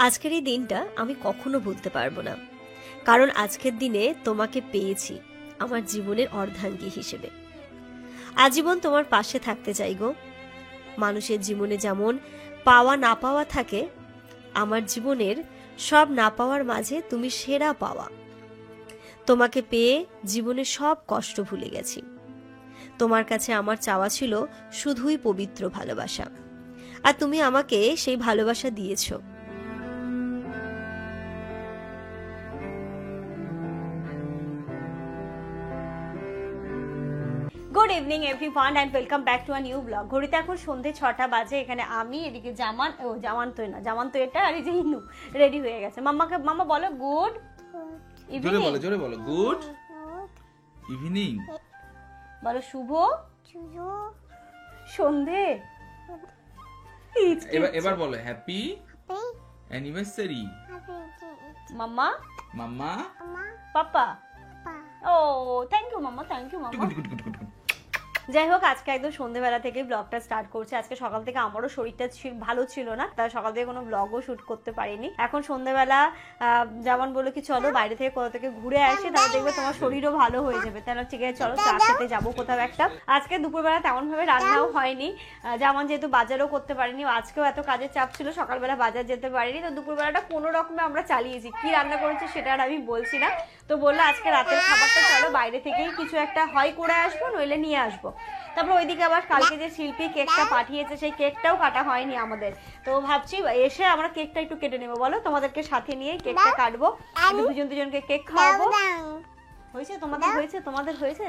আজকের এই দিনটা আমি কখনো ভুলতে পারবো না, কারণ আজকের দিনে তোমাকে পেয়েছি আমার জীবনের অর্ধাঙ্গী হিসেবে। আজীবন তোমার পাশে থাকতে চাই গো। মানুষের জীবনে যেমন পাওয়া না পাওয়া থাকে, আমার জীবনের সব না পাওয়ার মাঝে তুমি সেরা পাওয়া। তোমাকে পেয়ে জীবনের সব কষ্ট ভুলে গেছি। তোমার কাছে আমার চাওয়া ছিল শুধুই পবিত্র ভালোবাসা, আর তুমি আমাকে সেই ভালোবাসা দিয়েছো। Good evening everyone and welcome back to a new blog. ঘড়িতে এখন সন্ধ্যে 6টা বাজে। এখানে আমি, এদিকে জামান তো এটা, আর এই যে ইনু রেডি হয়ে গেছে। মাম্মা বলো গুড ইভিনিং। জোরে বলো গুড ইভিনিং। বলো শুভ সন্ধে। এবার বলো হ্যাপি অ্যানিভার্সারি মাম্মা পাপা। ও thank you mama, thank you mama. যাই হোক, আজকে একদম সন্ধ্যেবেলা থেকে ব্লগটা স্টার্ট করছে। আজকে সকাল থেকে আমারও শরীরটা ভালো ছিল না, তাই সকাল থেকে কোনো ব্লগও শুট করতে পারিনি। এখন সন্ধ্যেবেলা যেমন বলো কি চলো বাইরে থেকে কোথা থেকে ঘুরে আসি, তাহলে দেখবে তোমার শরীরও ভালো হয়ে যাবে। তাহলে ঠিক আছে চলো চা খেতে যাবো কোথাও একটা। আজকে দুপুরবেলা তেমন ভাবে রান্নাও হয়নি, যেমন যেহেতু বাজারও করতে পারিনি, আজকেও এত কাজের চাপ ছিল, সকালবেলা বাজার যেতে পারিনি। তো দুপুরবেলাটা কোনো রকমে আমরা চালিয়েছি। কি রান্না করেছি সেটা আর আমি বলছি না। তো বললো আজকে রাতের খাবারটা চলো বাইরে থেকেই কিছু একটা হয় করে আসবো, নইলে নিয়ে আসবো। তারপর ওইদিকে আবার কালকে যে শিল্পী কেকটা পাঠিয়েছে সেই কেকটাও কাটা হয়নি আমাদের। তো ভাবছি এসে আমরা কেকটা একটু কেটে নেবো। বলো তোমাদেরকে সাথে নিয়ে কেকটা কাটবো, দুজনকে কেক খাওয়াবো। হয়েছে তোমাদের হয়েছে?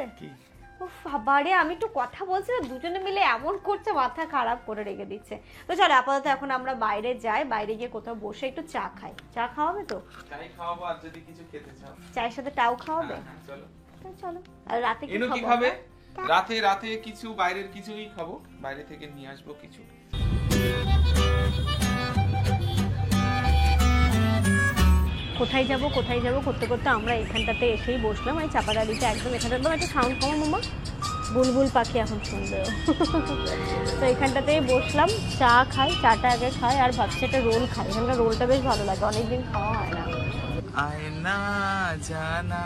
উফ বাবারে, আমি একটু কথা বলছি না, দুজনে মিলে এমন করছে, মাথা খারাপ করে রেখে দিচ্ছে। তো চলো আপাতত এখন আমরা বাইরে যাই, বাইরে গিয়ে কোথাও বসে একটু চা খাই। চা খাওয়াবে তো? চাই খাওয়াবো, আর যদি কিছু খেতে চাও চায়ের সাথে টাও খাওয়াবে? চলো চলো। আর রাতে কি খাবে? রাতে কিছু বাইরের কিছুই খাবো, বাইরে থেকে নিয়ে আসবো কিছু। কোথায় যাব করতে করতে আমরা এখানটাতে এসেই বসলাম। এই চাপাডালিতে একদম এখানটা একদম একটা সাউন্ড কমো মামা, বুলবুল পাখি এখন শুনবে। তো এখানটাতেই বসলাম, চা খাই, চাটা আগে খাই, আর ভাবছি একটা রোল খাই। এখানকার রোলটা বেশ ভালো লাগে, অনেকদিন খাওয়া হয় না। আয়না জানা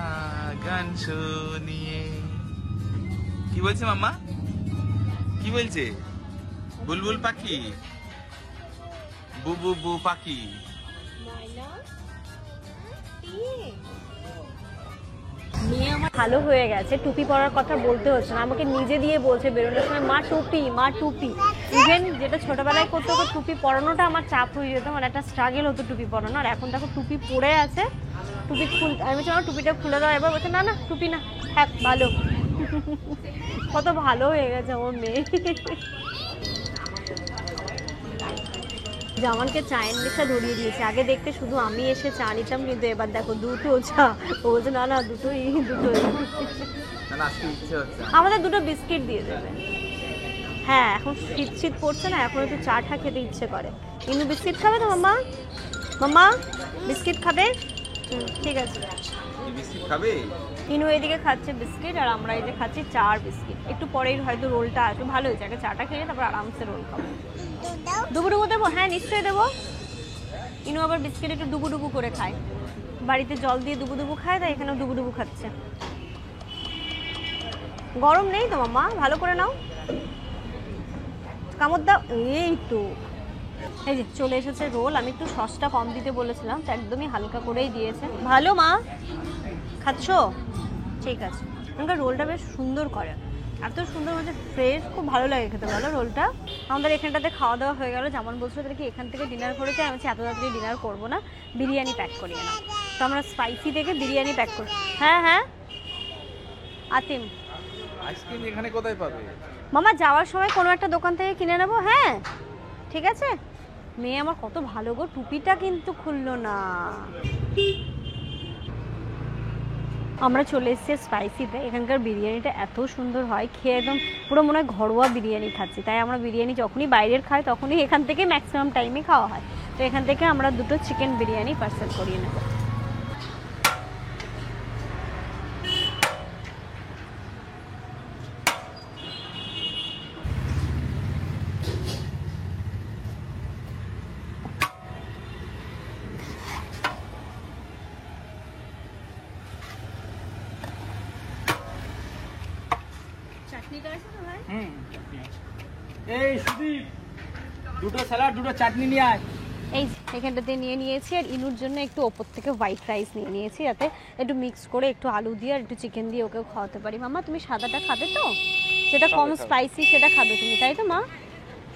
গান শুনিয়ে। কি বলছে মাম্মা? কি বলছে? বুলবুল পাখি, বু পাখি। মেয়ে আমার ভালো হয়ে গেছে, টুপি পরার কথা বলতে হচ্ছে না, আমাকে নিজে দিয়ে বলছে বেরোনোর সময় মা টুপি। ইভেন যেটা ছোটবেলায় করতে হতো টুপি পরানোটা আমার চাপ হয়ে যেত, মানে একটা স্ট্রাগল হতো টুপি পরানো। আর এখন দেখো টুপি পরে আছে, টুপি আমি বলছি আমার টুপিটা খুলে দাও। এবার বলছে না টুপি না, হ্যাঁ ভালো। কত ভালো হয়ে গেছে আমার মেয়ে। জামানকে চায়ের নেশা ধরিয়ে দিয়েছে। আগে দেখতে শুধু আমি এসে চা নিতাম, কিন্তু এবার দেখো দুটো চা। ও বলছে না দুটোই। আমাদের দুটো বিস্কিট দিয়ে দেবে। হ্যাঁ এখন শীত পড়ছে না, এখন একটু চাটা খেতে ইচ্ছে করে। ইনু বিস্কিট খাবে তো মাম্মা বিস্কিট খাবে? ঠিক আছে বিস্কিট খাবে। ইনু এদিকে খাচ্ছে বিস্কিট, আর আমরা এই যে খাচ্ছি চা আর বিস্কিট। একটু পরেই হয়তো রোলটা আসবে, ভালো হয়েছে। আগে চাটা খেয়ে তারপর আরামসে রোল খাবো। ডুবু দেবো? হ্যাঁ নিশ্চয়ই দেবো। ইনু আবার বিস্কিট একটু ডুবু করে খায়, বাড়িতে জল দিয়ে ডুবু খায়, তাই এখানেও ডুবু খাচ্ছে। গরম নেই তো মাম্মা, ভালো করে নাও, কামড় দাও। এই তো এই যে চলে এসেছে রোল। আমি একটু সসটা কম দিতে বলেছিলাম, তো একদমই হালকা করেই দিয়েছে। ভালো মা, খাচ্ছ? ঠিক আছে। এখানকার রোলটা বেশ সুন্দর করে, এত সুন্দর মানে ফ্রেশ, খুব ভালো লাগে খেতে। ভালো রোলটা। আমাদের এখানটাতে খাওয়া দাওয়া হয়ে গেল। যেমন বলছিল তাহলে কি এখান থেকে ডিনার করেছে, আমি এত তাড়াতাড়ি ডিনার করবো না, বিরিয়ানি প্যাক করিয়ে নাও। তো আমরা স্পাইসি থেকে বিরিয়ানি প্যাক করি। হ্যাঁ আতিম আইসক্রিম এখানে কোথায় পাবে মামা? যাওয়ার সময় কোনো একটা দোকান থেকে কিনে নেবো। হ্যাঁ ঠিক আছে। মেয়ে আমার কত ভালো গো, টুপিটা কিন্তু খুললো না। আমরা চলে এসেছি স্পাইসিতে। এখানকার বিরিয়ানিটা এত সুন্দর হয়, খেয়ে একদম পুরো মনে হয় ঘরোয়া বিরিয়ানি খাচ্ছি। তাই আমরা বিরিয়ানি যখনই বাইরের খাই তখনই এখান থেকে ম্যাক্সিমাম টাইমে খাওয়া হয়। তো এখান থেকে আমরা দুটো চিকেন বিরিয়ানি পার্সেল করিয়ে নেব। চাটনিটা আছে তো ভাই? চাটনি আছে। এই সুদীপ, দুটো স্যালাড, দুটো চাটনি নিয়ে আয়। এই এখানটাতে নিয়ে নিয়েছি, আর ইনুর জন্য একটু ওপর থেকে হোয়াইট রাইস নিয়ে নিয়েছি, যাতে একটু মিক্স করে একটু আলু দিয়ে আর একটু চিকেন দিয়ে ওকে খাওয়াতে পারি। মামা তুমি সাদাটা খাবে তো, যেটা কম স্পাইসি সেটা খাবে তুমি, তাই তো মা?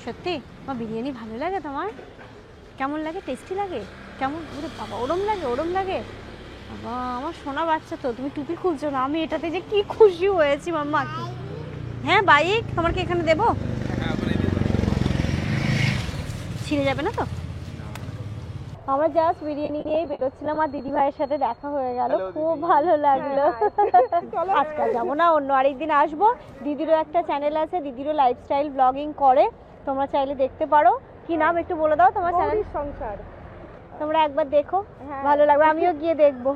সত্যি মা, বিরিয়ানি ভালো লাগে তোমার? কেমন লাগে? টেস্টি লাগে? কেমন? ওরে বাবা, ওরম লাগে, ওরম লাগে? বাবা আমার সোনা বাচ্চা তো, তুমি টুপি খুলছো না, আমি এটাতে যে কি খুশি হয়েছি মাম্মা। কি হ্যাঁ বাইক তোমার কি এখানে দেবো? ছিঁড়ে যাবে না তো? আমরা জাস্ট বিরিয়ানি নিয়েই বেরোচ্ছিলাম, আর দিদি ভাইয়ের সাথে দেখা হয়ে গেল, খুব ভালো লাগলো। আজকে যাবো না, অন্য আরেকদিন আসবো। দিদিরও একটা চ্যানেল আছে, দিদিরও লাইফস্টাইল ব্লগিং করে, তোমরা চাইলে দেখতে পারো। কি নাম একটু বলে দাও তোমার চ্যানেল? সংসার। তোমরা একবার দেখো, ভালো লাগবে, আমিও গিয়ে দেখবো।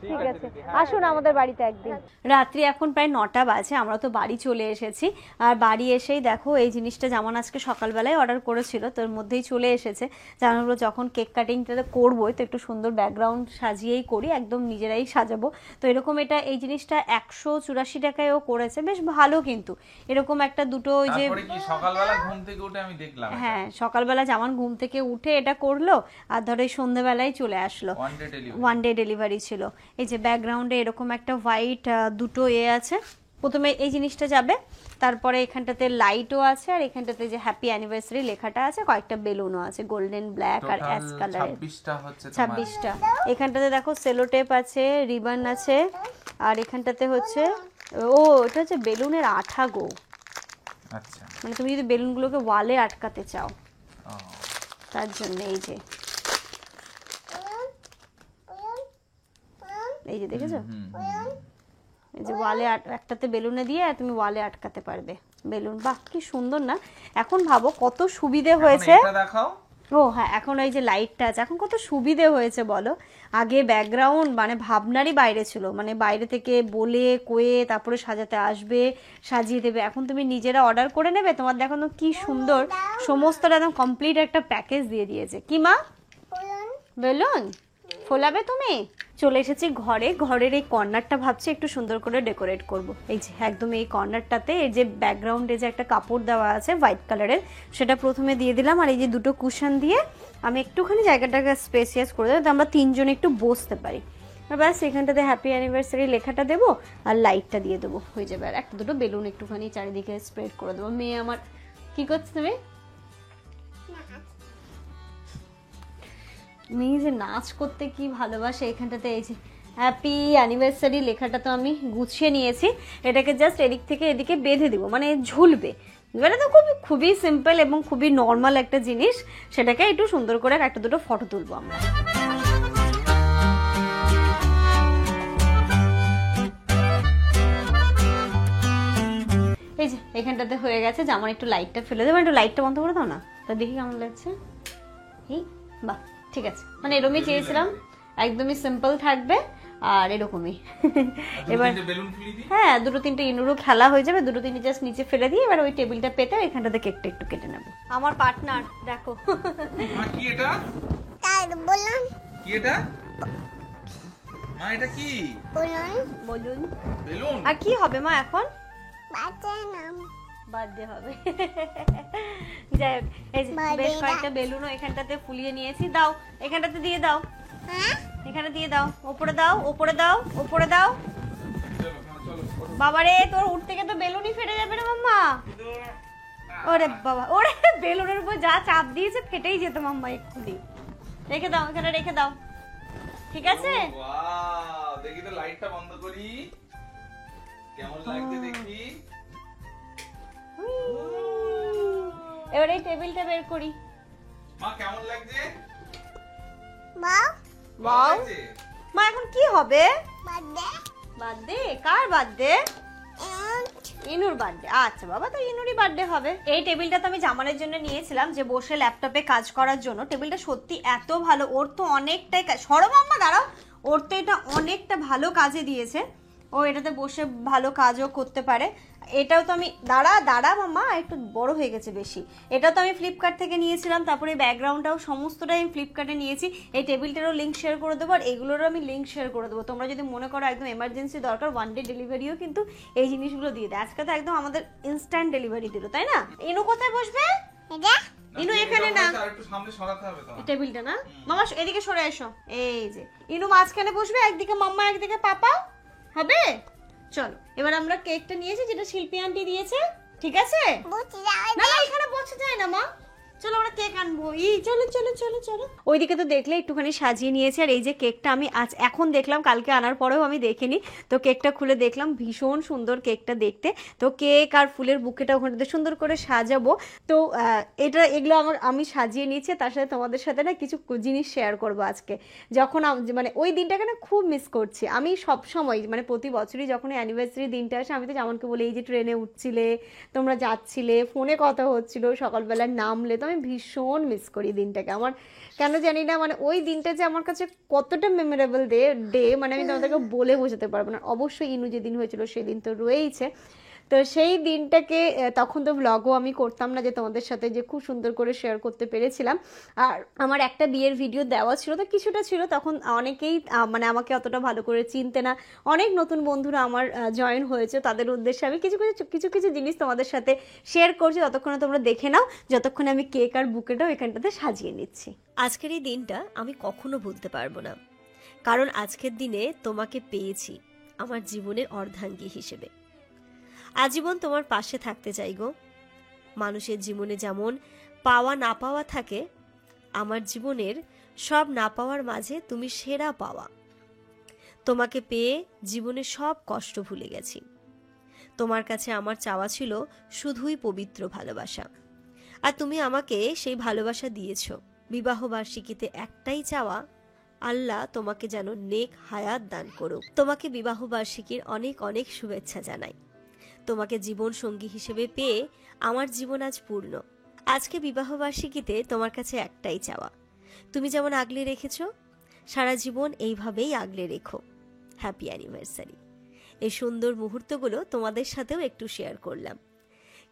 ঠিক আছে, আসুন আমাদের বাড়িতে একদিন। রাত্রি এখন প্রায় 9টা বাজে, আমরা তো বাড়ি চলে এসেছি। আর বাড়ি এসেই দেখো এই জিনিসটা যেমন আজকে সকালবেলায় অর্ডার করেছিল, তোর মধ্যেই চলে এসেছে। জানাবো যখন কেক কাটিংটা করবোই তো একটু সুন্দর ব্যাকগ্রাউন্ড সাজিয়েই করি, একদম নিজেরাই সাজাবো। তো এরকম এটা, এই জিনিসটা 184 টাকায়ও করেছে, বেশ ভালো। কিন্তু এরকম একটা দুটো, ওই যে সকালবেলা ঘুম থেকে উঠে আমি দেখলাম, হ্যাঁ সকালবেলা যেমন ঘুম থেকে উঠে এটা করলো, আর ধরো এই সন্ধ্যেবেলায় চলে আসলো, ওয়ান ডে ডেলিভারি ছিল। এই যে ব্যাকগ্রাউন্ডে এরকম একটা হোয়াইট দুটো আছে, প্রথমে এই জিনিসটা যাবে, তারপরে এখানটাতে লাইটও আছে, আর এখানটাতে যে হ্যাপি অ্যানিভার্সারি লেখাটা আছে, কয়েকটা বেলুনও আছে, গোল্ডেন, ব্ল্যাক আর অ্যাশ কালারের। 26টা। এখানটাতে দেখো সেলো টেপ আছে, রিবন আছে, আর এখানটাতে হচ্ছে এটা হচ্ছে বেলুনের আঠা গো। আচ্ছা, মানে তুমি যদি বেলুনগুলোকে ওয়ালে আটকাতে চাও তার জন্য। এই যে দেখেছো, এই যে ওয়ালে একটাতে বেলুনে দিয়ে তুমি ওয়ালে আটকাতে পারবে বেলুন। বাহ কি সুন্দর না! এখন ভাবো কত সুবিধে হয়েছে। ও হ্যাঁ, এখন এই যে লাইটটা আছে, এখন কত সুবিধে হয়েছে বলো। আগে ব্যাকগ্রাউন্ড মানে ভাবনারই বাইরে ছিল, মানে বাইরে থেকে বলে কয়ে তারপরে সাজাতে আসবে, সাজিয়ে দেবে। এখন তুমি নিজেরা অর্ডার করে নেবে, তোমার দেখো তো কি সুন্দর, সমস্তটা একদম কমপ্লিট একটা প্যাকেজ দিয়ে দিয়েছে। কি মা? বেলুন ফোলাবে তুমি? চলে এসেছি ঘরে, ঘরের এই কর্নারটা ভাবছি একটু সুন্দর করে ডেকোরেট করব। এই যে একদম এই কর্নারটাতে এই যে ব্যাকগ্রাউন্ডে যে একটা কাপড় দেওয়া আছে হোয়াইট কালারের, সেটা প্রথমে দিয়ে দিলাম, আর এই যে দুটো কুশন দিয়ে আমি একটুখানি জায়গাটাকে স্পেসিয়াস করে দেবো, আমরা তিনজনে একটু বসতে পারি। আর ব্যাস এখানটাতে হ্যাপি অ্যানিভার্সারি লেখাটা দেবো, আর লাইটটা দিয়ে দেবো, হয়ে যাবে। আর একটা দুটো বেলুন একটুখানি চারিদিকে স্প্রেড করে দেবো। মেয়ে আমার কি করছে? তুমি মেয়ে যে নাচ করতে কি ভালোবাসে। এখানটাতে এই যে হ্যাপি অ্যানিভার্সারি লেখাটা তো আমি গুছিয়ে নিয়েছি, এটাকে জাস্ট এদিক থেকে এদিকে বেঁধে দিব, মানে ঝুলবে। এটা তো খুবই সিম্পল এবং খুবই নর্মাল একটা জিনিস, সেটাকে একটু সুন্দর করে একটা দুটো ফটো তুলবো আমরা। এই যে এখানটাতে হয়ে গেছে, যে আমার একটু লাইটটা ফেলে দেবো, একটু লাইটটা বন্ধ করে দাও না, তা দেখি কেমন লাগছে। এই বাহ, ঠিক আছে, মানে এরকমই চেয়েছিলাম, একদমই সিম্পল থাকবে আর এরকমই। এবার হ্যাঁ দুটো তিনটে ইনুরও খেলা হয়ে যাবে, দুটো তিনটে জাস্ট নিচে ফেলে দিয়ে এবার ওই টেবিলটা পেতে এখানটাতে কেকটা একটু কেটে নেবো। আমার পার্টনার দেখো। কি এটা? বলুন কি এটা? মা এটা কি? বলুন। বেলুন। আর কি হবে মা এখন? বার্থডে হবে। যাই হোক, এই যে বেশ কয়েকটা বেলুনও এখানটাতে ফুলিয়ে নিয়েছি। দাও এখানটাতে দিয়ে দাও, এখানে দিয়ে দাও, ওপরে দাও, ওপরে দাও, ওপরে দাও। বাবারে তোর উঠ থেকে তো বেলুনই ফেটে যাবে না মাম্মা। ওরে বাবা, ওরে বেলুনের উপর যা চাপ দিয়েছে ফেটেই যেত মাম্মা এক্ষুনি। রেখে দাও, এখানে রেখে দাও, ঠিক আছে? ওয়াও, দেখি তো লাইটটা বন্ধ করি, কেমন লাগছে দেখি। এবার এই টেবিলটা বের করি। মা কেমন লাগছে? ওয়াও, মা এখন কি হবে? বার্থডে? কার বার্থডে? ইনুর বার্থডে। আচ্ছা বাবা, তো ইনুরই বার্থডে হবে। এই টেবিলটা তো আমি জামানের জন্য নিয়েছিলাম, যে বসে ল্যাপটপে কাজ করার জন্য। টেবিলটা সত্যি এত ভালো, ওর তো অনেকটাই সরো মাম্মা দাঁড়াও, ওর তো এটা অনেকটা ভালো কাজে দিয়েছে। ও এটাতে বসে ভালো কাজও করতে পারে। এটাও তো আমি দাঁড়া দাঁড়া মাম্মা, একটু বড় হয়ে গেছে বেশি। এটা তো আমি ফ্লিপকার্ট থেকে নিয়েছিলাম, তারপরে ব্যাকগ্রাউন্ডটাও সমস্তটাই আমি ফ্লিপকার্টে নিয়েছি। এই টেবিলটারও লিঙ্ক শেয়ার করে দেবো, আর এগুলোরও আমি লিঙ্ক শেয়ার করে দেবো। তোমরা যদি মনে করো একদম এমার্জেন্সি দরকার, 1 ডে ডেলিভারিও কিন্তু এই জিনিসগুলো দিয়ে দেয়। আজকে তো একদম আমাদের ইনস্ট্যান্ট ডেলিভারি দিল, তাই না? ইনু কোথায় বসবে? ইনু এখানে না, একটু সামনে সরাতে হবে তোমার টেবিলটা না মামা, এদিকে সরে এসো। এই যে ইনু মাঝখানে বসবে, একদিকে মাম্মা একদিকে পাপা, হবে? চলো এবার আমরা কেকটা নিয়েছি, যেটা শিল্পী আন্টি দিয়েছে, ঠিক আছে? না না এখানে বসে যায় না মা, চলো আমরা কেক আনবো। চলো চলো চলো চলো। ওইদিকে তো দেখলে একটুখানি সাজিয়ে নিয়েছে। আর এই যে কেকটা আমি আজ এখন দেখলাম, কালকে আনার পরেও আমি দেখিনি, তো কেকটা খুলে দেখলাম, ভীষণ সুন্দর কেকটা দেখতে। তো কেক আর ফুলের বুকেটা ওখানে সুন্দর করে সাজাবো। তো এগুলো আমি সাজিয়ে নিয়েছি, তার সাথে তোমাদের সাথে না কিছু জিনিস শেয়ার করবো আজকে। যখন মানে ওই দিনটাকে না খুব মিস করছি আমি সব সময়, মানে প্রতি বছরই যখন অ্যানিভার্সারি দিনটা আসে, আমি তো যেমনকে বলি, এই যে ট্রেনে উঠছিলে তোমরা, যাচ্ছিলে, ফোনে কথা হচ্ছিল, সকালবেলা নামলে, তো আমি ভীষণ মিস করি দিনটাকে। আমার কেন জানি না, মানে ওই দিনটা যে আমার কাছে কতটা মেমোরেবল ডে, মানে আমি তোমাদেরকে বলে বোঝাতে পারবো না। অবশ্যই ইনু যেদিন হয়েছিল সেদিন তো রয়েইছে, তো সেই দিনটাকে তখন তো ব্লগও আমি করতাম না যে তোমাদের সাথে যে খুব সুন্দর করে শেয়ার করতে পেরেছিলাম। আর আমার একটা বিয়ের ভিডিও দেওয়া ছিল, তো কিছুটা ছিল, তখন অনেকেই মানে আমাকে অতটা ভালো করে চিনতে না, অনেক নতুন বন্ধুরা আমার জয়েন হয়েছে, তাদের উদ্দেশ্যে আমি কিছু কিছু জিনিস তোমাদের সাথে শেয়ার করছি। ততক্ষণে তোমরা দেখে নাও, যতক্ষণে আমি কেক আর বুকেটাও এখানটাতে সাজিয়ে নিচ্ছি। আজকের এই দিনটা আমি কখনো ভুলতে পারবো না, কারণ আজকের দিনে তোমাকে পেয়েছি আমার জীবনের অর্ধাঙ্গী হিসেবে। আজীবন তোমার পাশে থাকতে চাই গো। মানুষের জীবনে যেমন পাওয়া না পাওয়া থাকে, আমার জীবনের সব না পাওয়ার মাঝে তুমি সেরা পাওয়া। তোমাকে পেয়ে জীবনে সব কষ্ট ভুলে গেছি। তোমার কাছে আমার চাওয়া ছিল শুধুই পবিত্র ভালোবাসা, আর তুমি আমাকে সেই ভালোবাসা দিয়েছ। বিবাহ বার্ষিকীতে একটাই চাওয়া, আল্লাহ তোমাকে যেন নেক হায়াত দান করুক। তোমাকে বিবাহ বার্ষিকীর অনেক অনেক শুভেচ্ছা জানাই। তোমাকে জীবন সঙ্গী হিসেবে পেয়ে আমার জীবন আজ পূর্ণ। আজকে বিবাহ বার্ষিকীতে তোমার কাছে একটাই চাওয়া, তুমি যেমন আগলে রেখেছ, সারা জীবন এইভাবেই আগলে রেখো। Happy anniversary. এই সুন্দর মুহূর্তগুলো তোমাদের সাথেও একটু শেয়ার করলাম।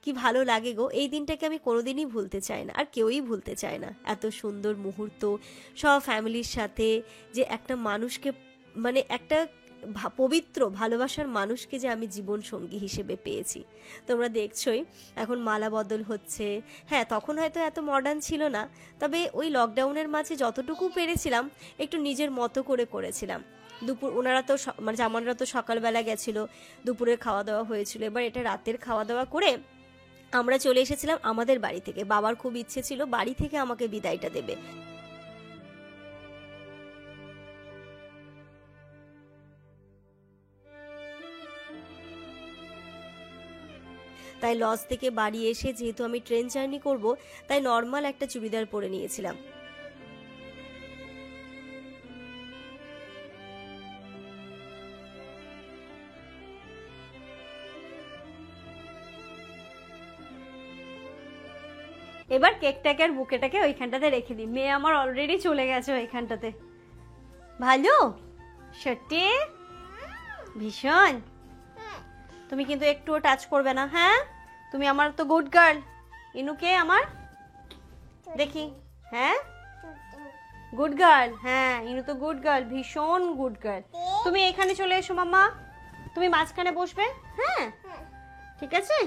কি ভালো লাগে গো, এই দিনটাকে আমি কোনোদিনই ভুলতে চাই না, আর কেউই ভুলতে চায় না। এত সুন্দর মুহূর্ত সব ফ্যামিলির সাথে, যে একটা মানুষকে, মানে একটা পবিত্র ভালোবাসার মানুষকে যে আমি জীবন সঙ্গী হিসেবে পেয়েছি। তোমরা দেখছোই এখন মালা বদল হচ্ছে। হ্যাঁ, তখন হয়তো এত মডার্ন ছিল না, তবে ওই লকডাউনের মাঝে যতটুকু পেরেছিলাম একটু নিজের মতো করে করেছিলাম। দুপুর ওনারা তো মানে জামানরা তো সকালবেলা গেছিল, দুপুরের খাওয়া দাওয়া হয়েছিল, এবার এটা রাতের খাওয়া দাওয়া করে আমরা চলে এসেছিলাম আমাদের বাড়ি থেকে। বাবার খুব ইচ্ছে ছিল বাড়ি থেকে আমাকে বিদায়টা দেবে। তাই লজ থেকে বাড়ি এসে, যেহেতু আমি ট্রেন জার্নি করব, তাই নর্মাল একটা চুড়িদার পরে নিয়েছিলাম। এবার কেকটাকে আর বুকেটাকে ওইখানটাতে রেখে দিই। মেয়ে আমার অলরেডি চলে গেছে ওইখানটাতে। ভালো সত্যি, ভীষণ। তুমি কিন্তু একটুও টাচ করবে না, হ্যাঁ? তুমি আমার তো গুড গার্ল। ইনুকে আমার দেখি, হ্যাঁ গুড গার্ল, হ্যাঁ ইনু তো গুড গার্ল, ভীষণ গুড গার্ল। তুমি এখানে চলে এসো মাম্মা, তুমি মাঝখানে বসবে, হ্যাঁ ঠিক আছে?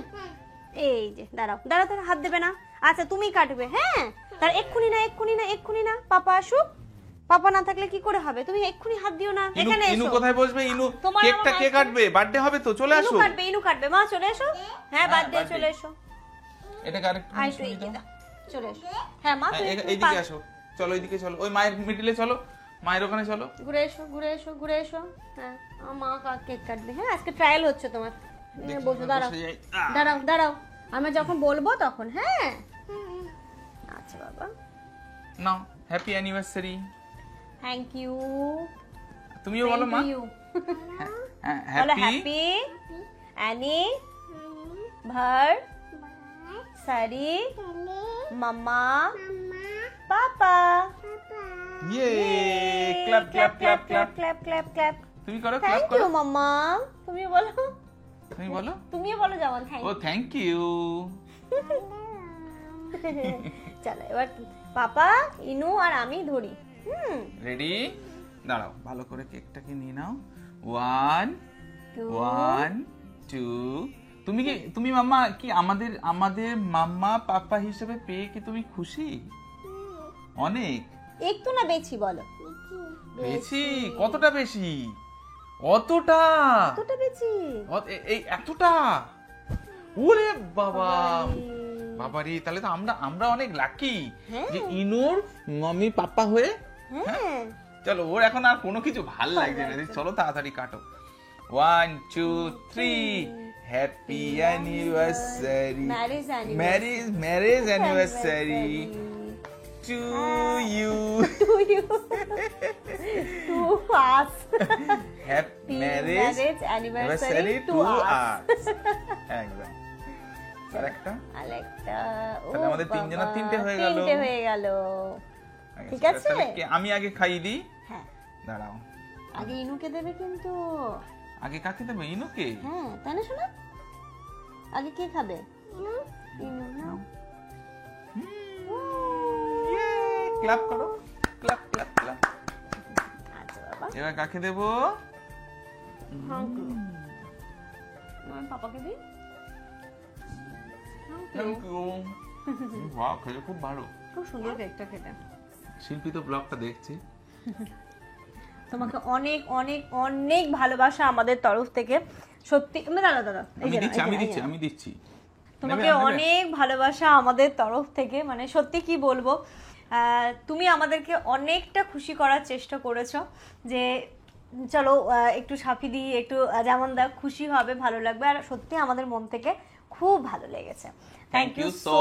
এই যে দাঁড়াও দাঁড়াও দাঁড়াও, হাত দেবে না। আচ্ছা তুমি কাটবে, হ্যাঁ? তার এক্ষুনি না এক্ষুনি না এক্ষুনি না, পাপা আসুক। পাপা না থাকলে কি করে হবে? তুমি এক্ষুনি হাত দিও না। এখানে এসো। ইনু কোথায় বসবে? ইনু কেকটা কে কাটবে? বার্থডে হবে তো, চলে আসো। ইনু কাটবে মা, চলে এসো। হ্যাঁ বার্থডে, চলে এসো। এটা আরেকটু চলে এসো। হ্যাঁ মা এইদিকে আসো, চলো এইদিকে চলো, ওই মায়ের মিডিলে চলো, মায়ের ওখানে চলো। ঘুরে এসো ঘুরে এসো ঘুরে এসো। হ্যাঁ মা কেক কাটবে। হ্যাঁ আজকে ট্রায়াল হচ্ছে তোমার। বসো, দাঁড়াও দাঁড়াও দাঁড়াও, আমি যখন বলবো তখন। হ্যাঁ আচ্ছা বাবা, now happy anniversary. Thank you. তুমিও বলো মা। হ্যাপি অ্যানিভার্সারি মাম্মা papa. Yay, clap clap clap clap. Clap clap clap. তুমি করো, ক্ল্যাপ থ্যাংক করো ইউ মাম্মা। তুমি বলো তুমি বলো। তুমিও বলো যেমন থ্যাংক ও থ্যাংক ইউ। চলো এবার পাপা, ইনু আর আমি ধরি। রেডি? দাঁড়াও, ভালো করে কেকটাকে নিয়ে নাও। 1 1 2। তুমি মাম্মা কি আমাদের মাম্মা পাপা হিসেবে পেয়ে কি তুমি খুশি? অনেক। একটু না বেশি বলো? বেশি? কতটা বেশি? অতটা? কতটা বেশি? এই এতটা? ওরে বাবা, বাবারে, তাহলে তো আমরা অনেক লাকি যে ইনুর মাম্মি পাপা হয়ে। হ্যাঁ চলো, ওর এখন আর কোনো কিছু ভাল লাগছে না, চলো তাড়াতাড়ি কাটো। 1 2 3। Happy anniversary, marriage anniversary to you, to us. Happy marriage anniversary to us. একদম। আরেকটা, তাহলে আমাদের তিনজনের তিনটে হয়ে গেল। ঠিক আছে, তাহলে আমি আগে খাইয়ে দিই। হ্যাঁ দাঁড়াও, আগে ইনুকে দেবে কিন্তু। আগে কাকে দেবো? ইনুকে? হ্যাঁ তাই না শোনা? আগে কে খাবে? ইনু নাও। ক্লাপ করো, ক্লাপ ক্লাপ ক্লাপ। আচ্ছা বাবা, এবার কাকে দেবো? পাপাকে দিই। Thank you. বাহ, খেতে খুব ভালো, খুব সুন্দর কেকটা খেতে। শিল্পী তো ব্লগটা দেখছি। তোমাকে অনেক অনেক অনেক ভালোবাসা আমাদের তরফ থেকে, সত্যি। দাদা আমি দিচ্ছি। তোমাকে অনেক ভালোবাসা আমাদের তরফ থেকে, মানে সত্যি কি বলবো, তুমি আমাদেরকে অনেকটা খুশি করার চেষ্টা করেছো যে চলো একটু সাফি দিই, একটু যেমন দা খুশি হবে, ভালো লাগবে। আর সত্যি আমাদের মন থেকে খুব ভালো লেগেছে। Thank you so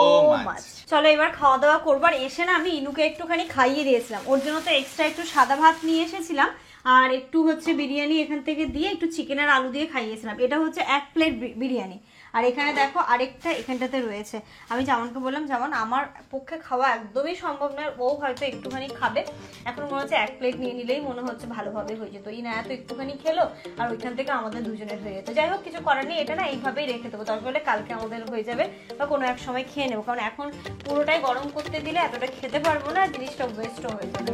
much. চলো এবার খাওয়া দাওয়া করবো। আর এসে না আমি ইনুকে একটুখানি খাইয়ে দিয়েছিলাম, ওর জন্য তো এক্সট্রা একটু সাদা ভাত নিয়ে এসেছিলাম, আর একটু হচ্ছে বিরিয়ানি এখান থেকে দিয়ে একটু চিকেন আর আলু দিয়ে খাইয়েছিলাম। এটা হচ্ছে 1 প্লেট বিরিয়ানি। আর এখানে দেখো আরেকটা এখানটাতে রয়েছে। আমি জামানকে বললাম, যেমন আমার পক্ষে খাওয়া একদমই সম্ভব নয়, ও হয়তো একটুখানি খাবে। এখন মনে হচ্ছে 1 প্লেট নিয়ে নিলেই মনে হচ্ছে ভালোভাবে হয়ে যেত। এই না এত একটুখানি খেলো, আর ওইখান থেকে আমাদের দুজনের হয়ে যেত। যাই হোক, কিছু করার নেই, এটা না এইভাবেই রেখে দেবো, দরকার হলে কালকে আমাদের হয়ে যাবে বা কোনো এক সময় খেয়ে নেবো। কারণ এখন পুরোটাই গরম করতে দিলে এতটা খেতে পারবো না, জিনিসটা ওয়েস্টও হয়ে যাবে।